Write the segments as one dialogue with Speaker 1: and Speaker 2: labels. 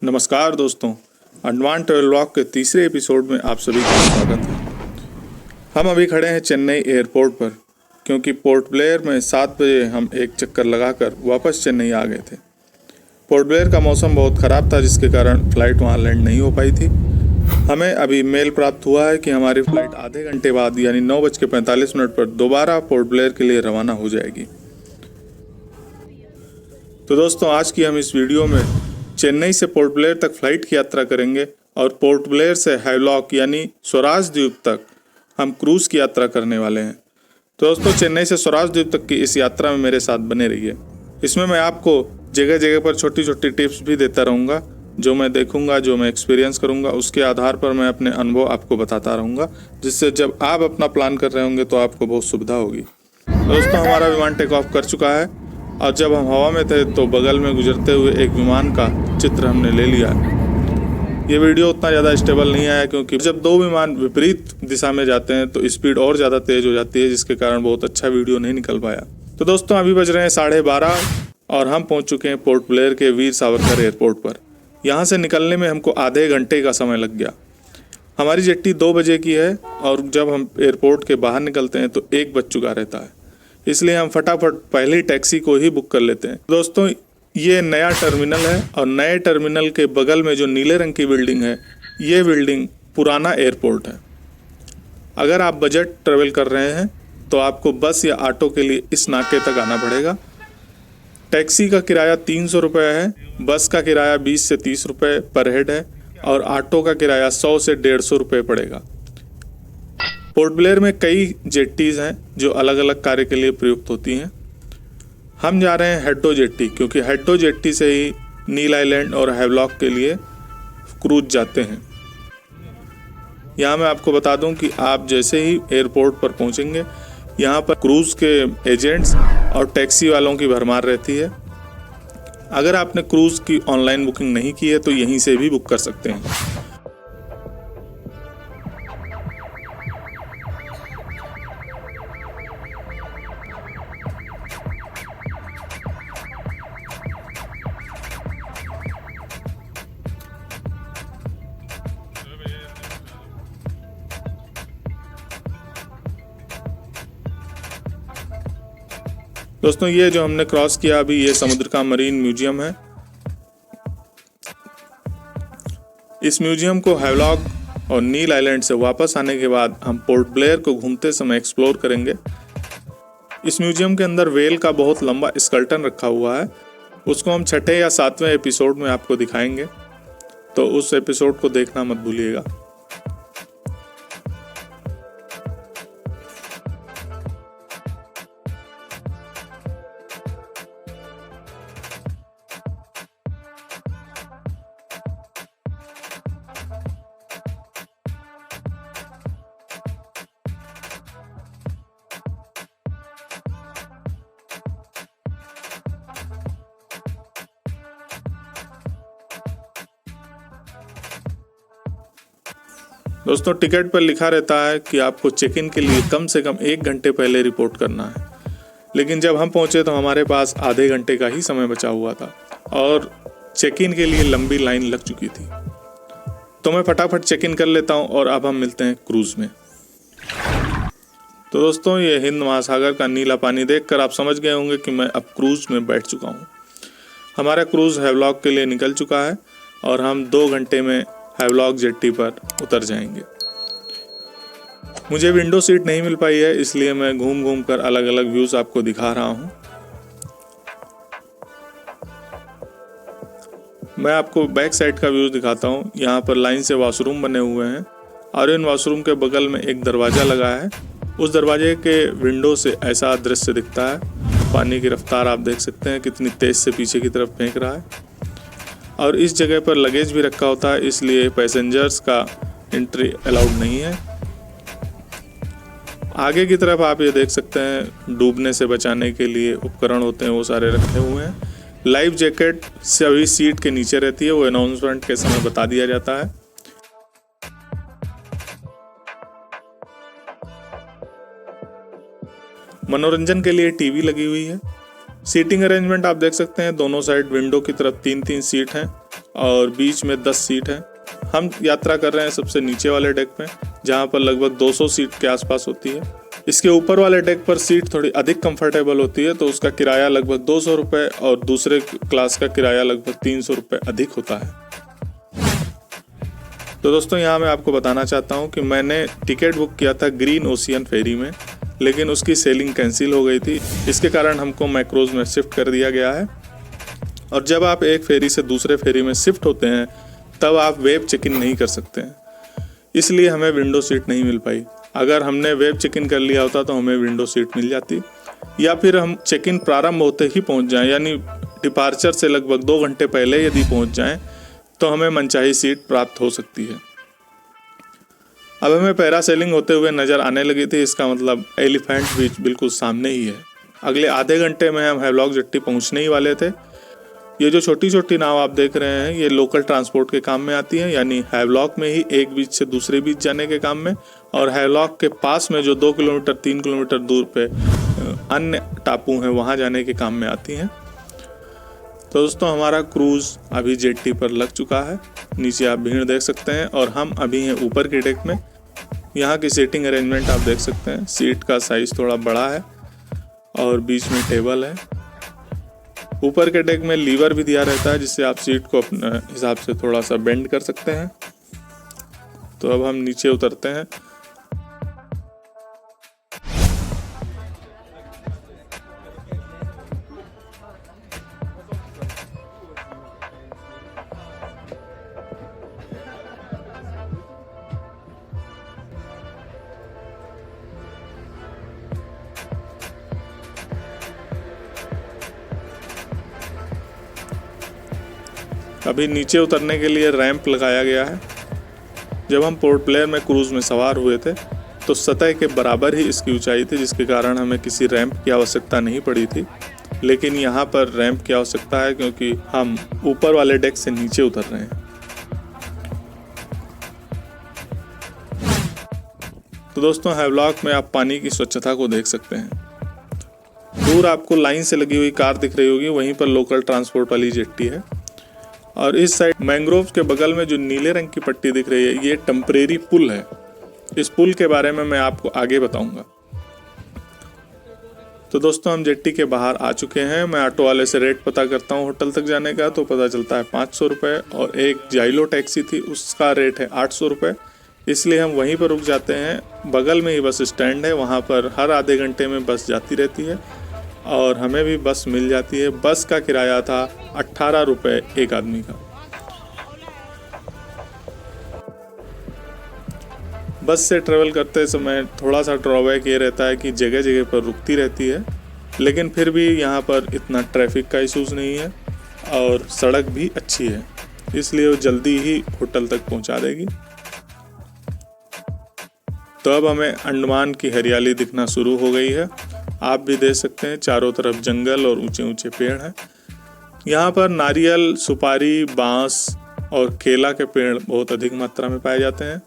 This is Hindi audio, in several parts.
Speaker 1: नमस्कार दोस्तों, अडवांस ट्रैवल व्लॉग के तीसरे एपिसोड में आप सभी का स्वागत है। हम अभी खड़े हैं चेन्नई एयरपोर्ट पर, क्योंकि पोर्ट ब्लेयर में 7 बजे हम एक चक्कर लगाकर वापस चेन्नई आ गए थे। पोर्ट ब्लेयर का मौसम बहुत ख़राब था, जिसके कारण फ़्लाइट वहाँ लैंड नहीं हो पाई थी। हमें अभी मेल प्राप्त हुआ है कि हमारी फ़्लाइट आधे घंटे बाद यानी 9:45 पर दोबारा पोर्ट ब्लेयर के लिए रवाना हो जाएगी। तो दोस्तों, आज की हम इस वीडियो में चेन्नई से पोर्ट ब्लेयर तक फ़्लाइट की यात्रा करेंगे और पोर्ट ब्लेयर से हैवलॉक यानी स्वराज द्वीप तक हम क्रूज़ की यात्रा करने वाले हैं। तो दोस्तों, चेन्नई से स्वराज द्वीप तक की इस यात्रा में मेरे साथ बने रहिए। इसमें मैं आपको जगह जगह पर छोटी छोटी टिप्स भी देता रहूँगा, जो मैं देखूँगा, जो मैं एक्सपीरियंस करूँगा, उसके आधार पर मैं अपने अनुभव आपको बताता रहूँगा, जिससे जब आप अपना प्लान कर रहे होंगे तो आपको बहुत सुविधा होगी। दोस्तों, हमारा विमान टेक ऑफ कर चुका है और जब हम हवा में थे तो बगल में गुजरते हुए एक विमान का चित्र हमने ले लिया। ये वीडियो उतना ज़्यादा स्टेबल नहीं आया, क्योंकि जब दो विमान विपरीत दिशा में जाते हैं तो स्पीड और ज़्यादा तेज़ हो जाती है, जिसके कारण बहुत अच्छा वीडियो नहीं निकल पाया। तो दोस्तों, अभी बज रहे हैं 12:30 और हम पहुंच चुके हैं पोर्ट ब्लेयर के वीर सावरकर एयरपोर्ट पर। यहाँ से निकलने में हमको आधे घंटे का समय लग गया। हमारी जेट्टी 2 बजे की है और जब हम एयरपोर्ट के बाहर निकलते हैं तो 1 बज चुका रहता है, इसलिए हम फटाफट पहली टैक्सी को ही बुक कर लेते हैं। दोस्तों, ये नया टर्मिनल है और नए टर्मिनल के बगल में जो नीले रंग की बिल्डिंग है, ये बिल्डिंग पुराना एयरपोर्ट है। अगर आप बजट ट्रेवल कर रहे हैं तो आपको बस या ऑटो के लिए इस नाके तक आना पड़ेगा। टैक्सी का किराया 300 रुपये है, बस का किराया 20 से 30 रुपये पर हेड है और ऑटो का किराया 100 से 150 रुपये पड़ेगा। पोर्ट ब्लेयर में कई जेट्टीज़ हैं जो अलग अलग कार्य के लिए प्रयुक्त होती हैं। हम जा रहे हैं हेड्डो जेट्टी, क्योंकि हेड्डो जेट्टी से ही नील आइलैंड और हैवलॉक के लिए क्रूज जाते हैं। यहाँ मैं आपको बता दूं कि आप जैसे ही एयरपोर्ट पर पहुँचेंगे, यहाँ पर क्रूज़ के एजेंट्स और टैक्सी वालों की भरमार रहती है। अगर आपने क्रूज़ की ऑनलाइन बुकिंग नहीं की है तो यहीं से भी बुक कर सकते हैं। दोस्तों, ये जो हमने क्रॉस किया अभी, ये समुद्र का मरीन म्यूजियम है। इस म्यूजियम को हैवलॉक और नील आइलैंड से वापस आने के बाद हम पोर्ट ब्लेयर को घूमते समय एक्सप्लोर करेंगे। इस म्यूजियम के अंदर वेल का बहुत लंबा स्केलेटन रखा हुआ है, उसको हम 6ठे या 7वें एपिसोड में आपको दिखाएंगे, तो उस एपिसोड को देखना मत भूलिएगा। दोस्तों, टिकट पर लिखा रहता है कि आपको चेक इन के लिए कम से कम 1 घंटे पहले रिपोर्ट करना है, लेकिन जब हम पहुंचे तो हमारे पास आधे घंटे का ही समय बचा हुआ था और चेक इन के लिए लंबी लाइन लग चुकी थी। तो मैं फटाफट चेक इन कर लेता हूं और अब हम मिलते हैं क्रूज़ में। तो दोस्तों, ये हिंद महासागर का नीला पानी देखकर आप समझ गए होंगे कि मैं अब क्रूज़ में बैठ चुका हूँ। हमारा क्रूज़ हैवलॉक के लिए निकल चुका है और हम 2 घंटे में हैवलॉक जेट्टी पर उतर जाएंगे। मुझे विंडो सीट नहीं मिल पाई है, इसलिए मैं घूम घूम कर अलग अलग व्यूज़ आपको दिखा रहा हूँ। मैं आपको बैक साइड का व्यू दिखाता हूँ। यहाँ पर लाइन से वॉशरूम बने हुए हैं और इन वॉशरूम के बगल में एक दरवाज़ा लगा है। उस दरवाजे के विंडो से ऐसा दृश्य दिखता है। पानी की रफ्तार आप देख सकते हैं कितनी तेज़ से पीछे की तरफ फेंक रहा है। और इस जगह पर लगेज भी रखा होता है, इसलिए पैसेंजर्स का एंट्री अलाउड नहीं है। आगे की तरफ आप ये देख सकते हैं, डूबने से बचाने के लिए उपकरण होते हैं, वो सारे रखे हुए हैं। लाइफ जैकेट सभी सीट के नीचे रहती है, वो अनाउंसमेंट के समय बता दिया जाता है। मनोरंजन के लिए टीवी लगी हुई है। सीटिंग अरेंजमेंट आप देख सकते हैं, दोनों साइड विंडो की तरफ 3-3 सीट हैं और बीच में 10 सीट है। हम यात्रा कर रहे हैं सबसे नीचे वाले डेक में, जहाँ पर लगभग 200 सीट के आसपास होती है। इसके ऊपर वाले डेक पर सीट थोड़ी अधिक कंफर्टेबल होती है, तो उसका किराया लगभग 200 रुपये और दूसरे क्लास का किराया लगभग 300 रुपये अधिक होता है। तो दोस्तों यहाँ मैं आपको बताना चाहता हूँ कि मैंने टिकट बुक किया था ग्रीन ओशियन फेरी में, लेकिन उसकी सेलिंग कैंसिल हो गई थी। इसके कारण हमको मैक्रोज में शिफ्ट कर दिया गया है। और जब आप एक फेरी से दूसरे फेरी में शिफ्ट होते हैं तब आप वेब चेक इन नहीं कर सकते हैं, इसलिए हमें विंडो सीट नहीं मिल पाई। अगर हमने वेब चेक इन कर लिया होता तो हमें विंडो सीट मिल जाती, या फिर हम चेक इन प्रारंभ होते ही पहुंच जाएं, यानी डिपार्चर से लगभग 2 घंटे पहले यदि पहुंच जाएं तो हमें मनचाही सीट प्राप्त हो सकती है। अब हमें पैरासेलिंग होते हुए नज़र आने लगी थी, इसका मतलब एलिफेंट बीच बिल्कुल सामने ही है। अगले आधे घंटे में हम हैवलॉक जेट्टी पहुंचने ही वाले थे। ये जो छोटी छोटी नाव आप देख रहे हैं ये लोकल ट्रांसपोर्ट के काम में आती हैं, यानी हैवलॉक में ही एक बीच से दूसरे बीच जाने के काम में, और हैवलॉक के पास में जो 2 किलोमीटर 3 किलोमीटर दूर पे अन्य टापू हैं वहाँ जाने के काम में आती हैं। तो दोस्तों हमारा क्रूज़ अभी जेट्टी पर लग चुका है। नीचे आप भीड़ देख सकते हैं और हम अभी हैं ऊपर के डेक में। यहाँ की सीटिंग अरेंजमेंट आप देख सकते हैं। सीट का साइज़ थोड़ा बड़ा है और बीच में टेबल है। ऊपर के डेक में लीवर भी दिया रहता है जिससे आप सीट को अपने हिसाब से थोड़ा सा बेंड कर सकते हैं। तो अब हम नीचे उतरते हैं। अभी नीचे उतरने के लिए रैंप लगाया गया है। जब हम पोर्ट ब्लेयर में क्रूज़ में सवार हुए थे तो सतह के बराबर ही इसकी ऊंचाई थी, जिसके कारण हमें किसी रैंप की आवश्यकता नहीं पड़ी थी। लेकिन यहाँ पर रैंप की आवश्यकता है क्योंकि हम ऊपर वाले डेक से नीचे उतर रहे हैं। तो दोस्तों हैवलॉक में आप पानी की स्वच्छता को देख सकते हैं। दूर आपको लाइन से लगी हुई कार दिख रही होगी, वहीं पर लोकल ट्रांसपोर्ट वाली जेट्टी है। और इस साइड मैंग्रोव्स के बगल में जो नीले रंग की पट्टी दिख रही है ये टेम्परेरी पुल है। इस पुल के बारे में मैं आपको आगे बताऊंगा। तो दोस्तों हम जेट्टी के बाहर आ चुके हैं। मैं ऑटो वाले से रेट पता करता हूँ होटल तक जाने का, तो पता चलता है 500 रुपये, और एक जाइलो टैक्सी थी उसका रेट है 800 रुपये। इसलिए हम वहीं पर रुक जाते हैं। बगल में ही बस स्टैंड है, वहाँ पर हर आधे घंटे में बस जाती रहती है और हमें भी बस मिल जाती है। बस का किराया था 18 रुपये एक आदमी का। बस से ट्रेवल करते समय थोड़ा सा ड्रॉबैक ये रहता है कि जगह जगह पर रुकती रहती है, लेकिन फिर भी यहाँ पर इतना ट्रैफिक का इशूज़ नहीं है और सड़क भी अच्छी है, इसलिए वो जल्दी ही होटल तक पहुँचा देगी। तो अब हमें अंडमान की हरियाली दिखना शुरू हो गई है। आप भी देख सकते हैं चारों तरफ जंगल और ऊंचे ऊंचे पेड़ हैं। यहाँ पर नारियल, सुपारी, बांस और केला के पेड़ बहुत अधिक मात्रा में पाए जाते हैं।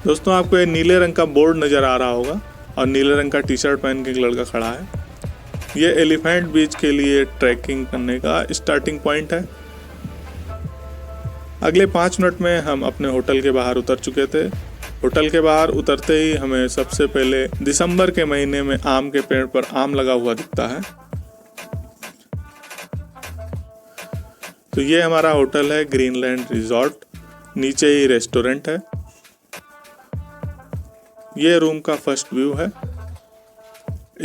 Speaker 1: दोस्तों आपको ये नीले रंग का बोर्ड नज़र आ रहा होगा और नीले रंग का टी शर्ट पहन के एक लड़का खड़ा है। ये एलिफेंट बीच के लिए ट्रैकिंग करने का स्टार्टिंग पॉइंट है। अगले 5 मिनट में हम अपने होटल के बाहर उतर चुके थे। होटल के बाहर उतरते ही हमें सबसे पहले दिसंबर के महीने में आम के पेड़ पर आम लगा हुआ दिखता है। तो ये हमारा होटल है ग्रीनलैंड रिजॉर्ट, नीचे ही रेस्टोरेंट है। ये रूम का फर्स्ट व्यू है।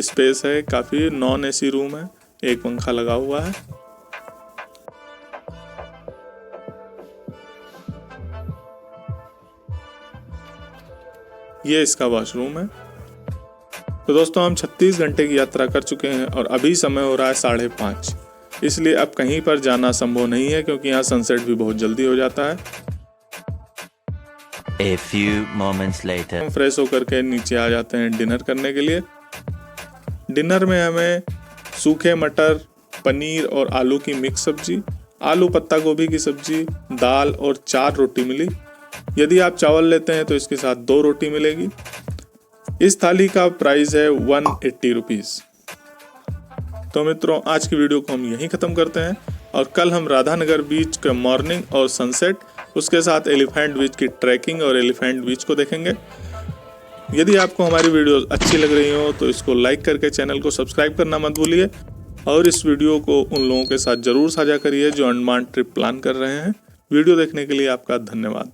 Speaker 1: स्पेस है काफ़ी, नॉन एसी रूम है, एक पंखा लगा हुआ है। ये इसका वॉशरूम है। तो दोस्तों हम 36 घंटे की यात्रा कर चुके हैं और अभी समय हो रहा है 5:30, इसलिए अब कहीं पर जाना संभव नहीं है क्योंकि यहाँ सनसेट भी बहुत जल्दी हो जाता है।
Speaker 2: A few moments later.
Speaker 1: हम फ्रेश होकर के नीचे आ जाते हैं डिनर करने के लिए। डिनर में हमें सूखे मटर, पनीर और आलू की मिक्स सब्जी, आलू पत्ता गोभी की सब्जी, दाल और 4 रोटी मिली। यदि आप चावल लेते हैं तो इसके साथ 2 रोटी मिलेगी। इस थाली का प्राइस है 180 रुपीज़। तो मित्रों आज की वीडियो को हम यहीं ख़त्म करते हैं और कल हम राधानगर बीच का मॉर्निंग और सनसेट, उसके साथ एलिफेंट बीच की ट्रैकिंग और एलिफेंट बीच को देखेंगे। यदि आपको हमारी वीडियो अच्छी लग रही हो तो इसको लाइक करके चैनल को सब्सक्राइब करना मत भूलिए और इस वीडियो को उन लोगों के साथ ज़रूर साझा करिए जो अंडमान ट्रिप प्लान कर रहे हैं। वीडियो देखने के लिए आपका धन्यवाद।